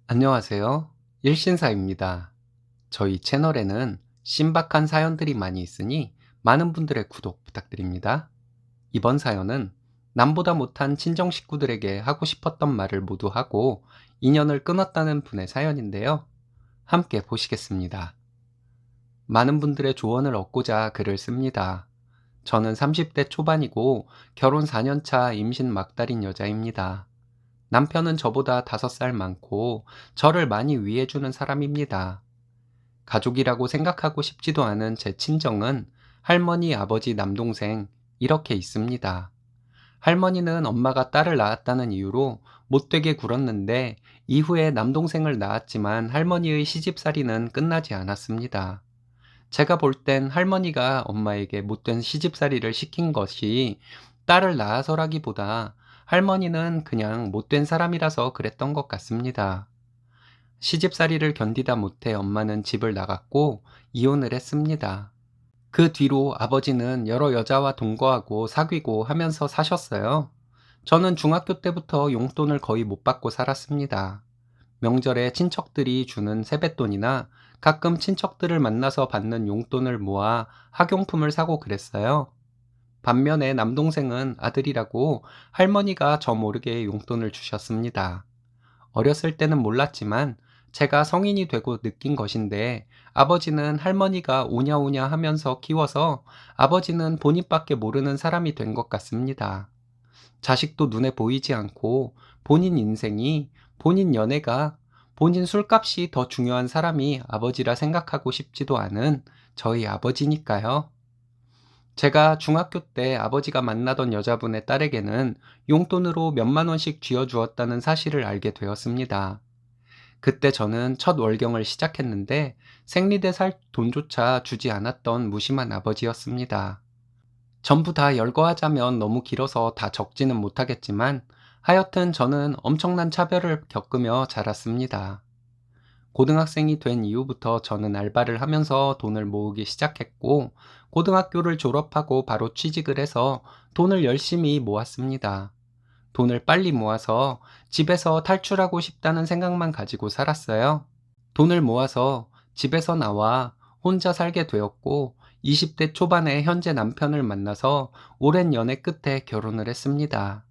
안녕하세요. 일신사입니다. 저희 채널에는 신박한 사연들이 많이 있으니 많은 분들의 구독 부탁드립니다. 이번 사연은 남보다 못한 친정 식구들에게 하고 싶었던 말을 모두 하고 인연을 끊었다는 분의 사연인데요. 함께 보시겠습니다. 많은 분들의 조언을 얻고자 글을 씁니다. 저는 30대 초반이고 결혼 4년 차 임신 막달인 여자입니다. 남편은 저보다 5살 많고 저를 많이 위해주는 사람입니다. 가족이라고 생각하고 싶지도 않은 제 친정은 할머니, 아버지, 남동생 이렇게 있습니다. 할머니는 엄마가 딸을 낳았다는 이유로 못되게 굴었는데 이후에 남동생을 낳았지만 할머니의 시집살이는 끝나지 않았습니다. 제가 볼 땐 할머니가 엄마에게 못된 시집살이를 시킨 것이 딸을 낳아서라기보다 할머니는 그냥 못된 사람이라서 그랬던 것 같습니다. 시집살이를 견디다 못해 엄마는 집을 나갔고 이혼을 했습니다. 그 뒤로 아버지는 여러 여자와 동거하고 사귀고 하면서 사셨어요. 저는 중학교 때부터 용돈을 거의 못 받고 살았습니다. 명절에 친척들이 주는 세뱃돈이나 가끔 친척들을 만나서 받는 용돈을 모아 학용품을 사고 그랬어요. 반면에 남동생은 아들이라고 할머니가 저 모르게 용돈을 주셨습니다. 어렸을 때는 몰랐지만 제가 성인이 되고 느낀 것인데 아버지는 할머니가 오냐오냐 하면서 키워서 아버지는 본인밖에 모르는 사람이 된 것 같습니다. 자식도 눈에 보이지 않고 본인 인생이, 본인 연애가, 본인 술값이 더 중요한 사람이 아버지라 생각하고 싶지도 않은 저희 아버지니까요. 제가 중학교 때 아버지가 만나던 여자분의 딸에게는 용돈으로 몇만 원씩 쥐어주었다는 사실을 알게 되었습니다. 그때 저는 첫 월경을 시작했는데 생리대 살 돈조차 주지 않았던 무심한 아버지였습니다. 전부 다 열거하자면 너무 길어서 다 적지는 못하겠지만 하여튼 저는 엄청난 차별을 겪으며 자랐습니다. 고등학생이 된 이후부터 저는 알바를 하면서 돈을 모으기 시작했고 고등학교를 졸업하고 바로 취직을 해서 돈을 열심히 모았습니다. 돈을 빨리 모아서 집에서 탈출하고 싶다는 생각만 가지고 살았어요. 돈을 모아서 집에서 나와 혼자 살게 되었고 20대 초반에 현재 남편을 만나서 오랜 연애 끝에 결혼을 했습니다.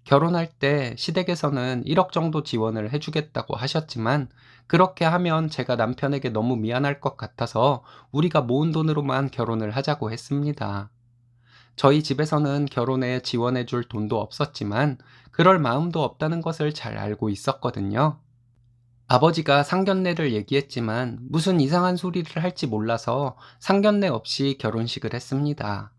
결혼할 때 시댁에서는 1억 정도 지원을 해주겠다고 하셨지만 그렇게 하면 제가 남편에게 너무 미안할 것 같아서 우리가 모은 돈으로만 결혼을 하자고 했습니다. 저희 집에서는 결혼에 지원해 줄 돈도 없었지만 그럴 마음도 없다는 것을 잘 알고 있었거든요. 아버지가 상견례를 얘기했지만 무슨 이상한 소리를 할지 몰라서 상견례 없이 결혼식을 했습니다.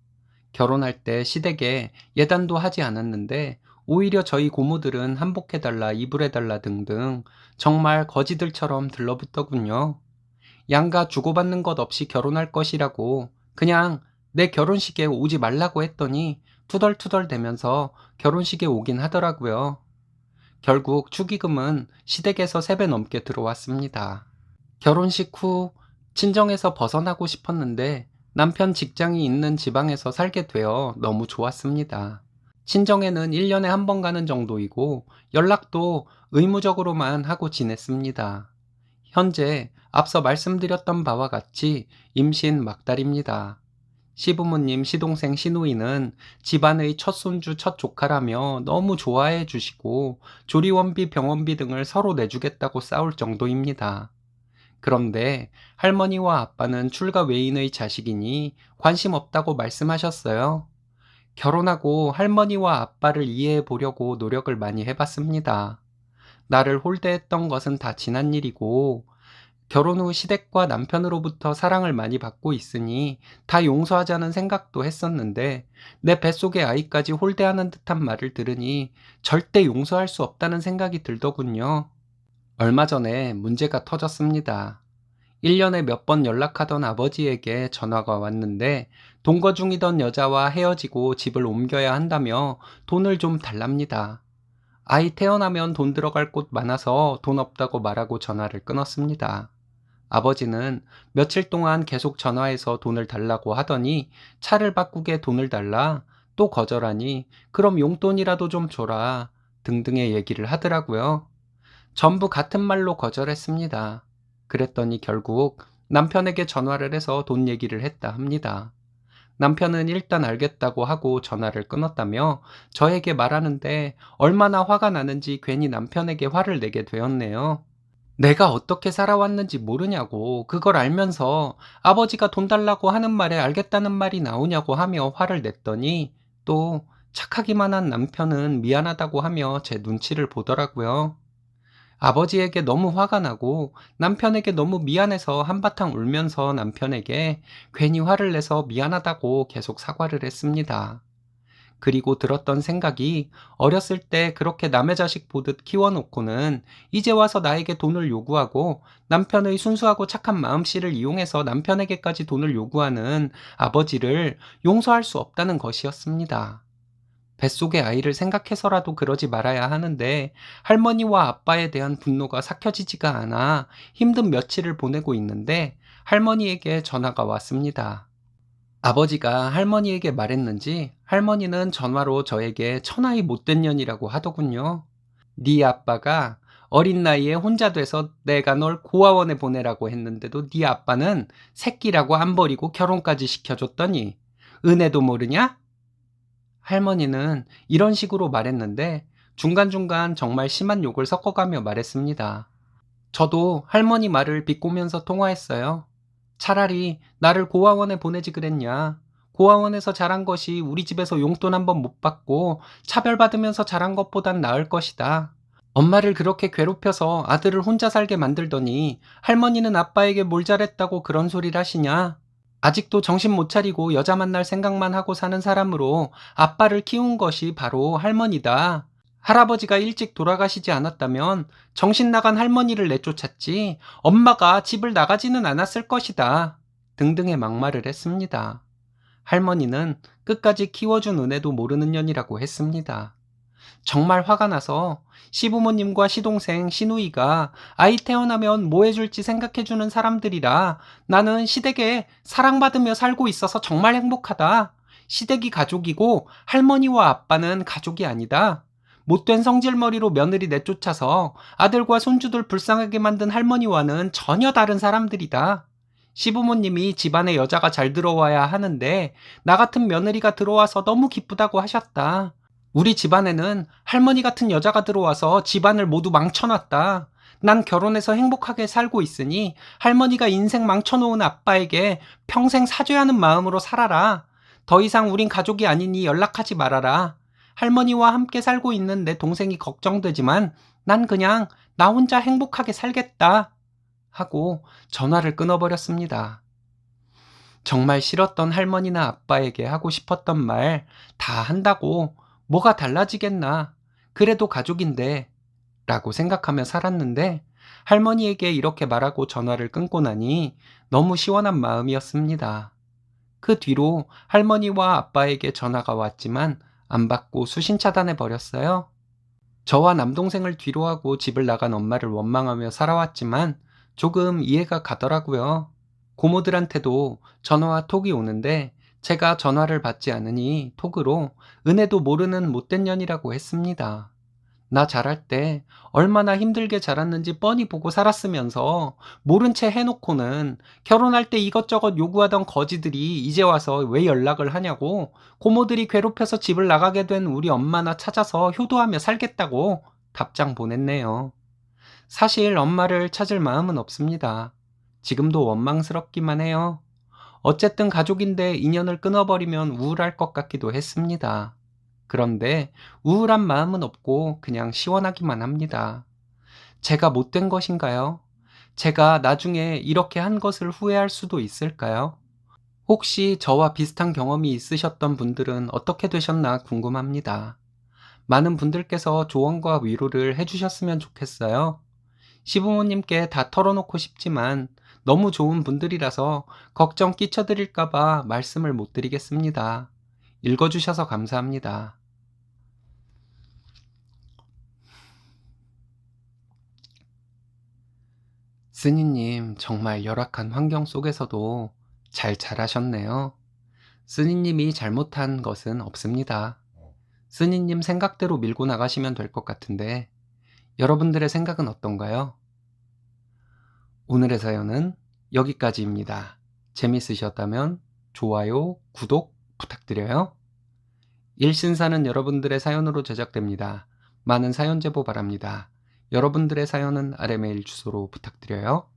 결혼할 때 시댁에 예단도 하지 않았는데 오히려 저희 고모들은 한복해달라, 이불해달라 등등 정말 거지들처럼 들러붙더군요. 양가 주고받는 것 없이 결혼할 것이라고 그냥 내 결혼식에 오지 말라고 했더니 투덜투덜 대면서 결혼식에 오긴 하더라고요. 결국 축의금은 시댁에서 3배 넘게 들어왔습니다. 결혼식 후 친정에서 벗어나고 싶었는데 남편 직장이 있는 지방에서 살게 되어 너무 좋았습니다. 친정에는 1년에 한 번 가는 정도이고 연락도 의무적으로만 하고 지냈습니다. 현재 앞서 말씀드렸던 바와 같이 임신 막달입니다. 시부모님, 시동생, 시누이는 집안의 첫 손주, 첫 조카라며 너무 좋아해 주시고 조리원비, 병원비 등을 서로 내주겠다고 싸울 정도입니다. 그런데 할머니와 아빠는 출가 외인의 자식이니 관심 없다고 말씀하셨어요. 결혼하고 할머니와 아빠를 이해해 보려고 노력을 많이 해봤습니다. 나를 홀대했던 것은 다 지난 일이고 결혼 후 시댁과 남편으로부터 사랑을 많이 받고 있으니 다 용서하자는 생각도 했었는데 내 뱃속의 아이까지 홀대하는 듯한 말을 들으니 절대 용서할 수 없다는 생각이 들더군요. 얼마 전에 문제가 터졌습니다. 1년에 몇 번 연락하던 아버지에게 전화가 왔는데 동거 중이던 여자와 헤어지고 집을 옮겨야 한다며 돈을 좀 달랍니다. 아이 태어나면 돈 들어갈 곳 많아서 돈 없다고 말하고 전화를 끊었습니다. 아버지는 며칠 동안 계속 전화해서 돈을 달라고 하더니 차를 바꾸게 돈을 달라 또 거절하니 그럼 용돈이라도 좀 줘라 등등의 얘기를 하더라고요. 전부 같은 말로 거절했습니다. 그랬더니 결국 남편에게 전화를 해서 돈 얘기를 했다 합니다. 남편은 일단 알겠다고 하고 전화를 끊었다며 저에게 말하는데 얼마나 화가 나는지 괜히 남편에게 화를 내게 되었네요. 내가 어떻게 살아왔는지 모르냐고, 그걸 알면서 아버지가 돈 달라고 하는 말에 알겠다는 말이 나오냐고 하며 화를 냈더니 또 착하기만 한 남편은 미안하다고 하며 제 눈치를 보더라고요. 아버지에게 너무 화가 나고 남편에게 너무 미안해서 한바탕 울면서 남편에게 괜히 화를 내서 미안하다고 계속 사과를 했습니다. 그리고 들었던 생각이, 어렸을 때 그렇게 남의 자식 보듯 키워놓고는 이제 와서 나에게 돈을 요구하고 남편의 순수하고 착한 마음씨를 이용해서 남편에게까지 돈을 요구하는 아버지를 용서할 수 없다는 것이었습니다. 뱃속의 아이를 생각해서라도 그러지 말아야 하는데 할머니와 아빠에 대한 분노가 삭혀지지가 않아 힘든 며칠을 보내고 있는데 할머니에게 전화가 왔습니다. 아버지가 할머니에게 말했는지 할머니는 전화로 저에게 천하의 못된 년이라고 하더군요. 네 아빠가 어린 나이에 혼자 돼서 내가 널 고아원에 보내라고 했는데도 네 아빠는 새끼라고 안 버리고 결혼까지 시켜줬더니 은혜도 모르냐? 할머니는 이런 식으로 말했는데 중간중간 정말 심한 욕을 섞어가며 말했습니다. 저도 할머니 말을 비꼬면서 통화했어요. 차라리 나를 고아원에 보내지 그랬냐. 고아원에서 자란 것이 우리 집에서 용돈 한 번 못 받고 차별받으면서 자란 것보단 나을 것이다. 엄마를 그렇게 괴롭혀서 아들을 혼자 살게 만들더니 할머니는 아빠에게 뭘 잘했다고 그런 소리를 하시냐. 아직도 정신 못 차리고 여자 만날 생각만 하고 사는 사람으로 아빠를 키운 것이 바로 할머니다. 할아버지가 일찍 돌아가시지 않았다면 정신 나간 할머니를 내쫓았지 엄마가 집을 나가지는 않았을 것이다. 등등의 막말을 했습니다. 할머니는 끝까지 키워준 은혜도 모르는 년이라고 했습니다. 정말 화가 나서 시부모님과 시동생, 시누이가 아이 태어나면 뭐 해줄지 생각해주는 사람들이라 나는 시댁에 사랑받으며 살고 있어서 정말 행복하다. 시댁이 가족이고 할머니와 아빠는 가족이 아니다. 못된 성질머리로 며느리 내쫓아서 아들과 손주들 불쌍하게 만든 할머니와는 전혀 다른 사람들이다. 시부모님이 집안에 여자가 잘 들어와야 하는데 나 같은 며느리가 들어와서 너무 기쁘다고 하셨다. 우리 집안에는 할머니 같은 여자가 들어와서 집안을 모두 망쳐놨다. 난 결혼해서 행복하게 살고 있으니 할머니가 인생 망쳐놓은 아빠에게 평생 사죄하는 마음으로 살아라. 더 이상 우린 가족이 아니니 연락하지 말아라. 할머니와 함께 살고 있는 내 동생이 걱정되지만 난 그냥 나 혼자 행복하게 살겠다. 하고 전화를 끊어버렸습니다. 정말 싫었던 할머니나 아빠에게 하고 싶었던 말 다 한다고 뭐가 달라지겠나. 그래도 가족인데 라고 생각하며 살았는데 할머니에게 이렇게 말하고 전화를 끊고 나니 너무 시원한 마음이었습니다. 그 뒤로 할머니와 아빠에게 전화가 왔지만 안 받고 수신 차단해 버렸어요. 저와 남동생을 뒤로하고 집을 나간 엄마를 원망하며 살아왔지만 조금 이해가 가더라고요. 고모들한테도 전화와 톡이 오는데 제가 전화를 받지 않으니 톡으로 은혜도 모르는 못된 년이라고 했습니다. 나 자랄 때 얼마나 힘들게 자랐는지 뻔히 보고 살았으면서 모른 채 해놓고는 결혼할 때 이것저것 요구하던 거지들이 이제 와서 왜 연락을 하냐고, 고모들이 괴롭혀서 집을 나가게 된 우리 엄마나 찾아서 효도하며 살겠다고 답장 보냈네요. 사실 엄마를 찾을 마음은 없습니다. 지금도 원망스럽기만 해요. 어쨌든 가족인데 인연을 끊어버리면 우울할 것 같기도 했습니다. 그런데 우울한 마음은 없고 그냥 시원하기만 합니다. 제가 못된 것인가요? 제가 나중에 이렇게 한 것을 후회할 수도 있을까요? 혹시 저와 비슷한 경험이 있으셨던 분들은 어떻게 되셨나 궁금합니다. 많은 분들께서 조언과 위로를 해주셨으면 좋겠어요. 시부모님께 다 털어놓고 싶지만 너무 좋은 분들이라서 걱정 끼쳐드릴까봐 말씀을 못 드리겠습니다. 읽어주셔서 감사합니다. 쓰니님, 정말 열악한 환경 속에서도 잘 자라셨네요. 쓰니님이 잘못한 것은 없습니다. 쓰니님 생각대로 밀고 나가시면 될 것 같은데 여러분들의 생각은 어떤가요? 오늘의 사연은 여기까지입니다. 재밌으셨다면 좋아요, 구독 부탁드려요. 일신사는 여러분들의 사연으로 제작됩니다. 많은 사연 제보 바랍니다. 여러분들의 사연은 아래 메일 주소로 부탁드려요.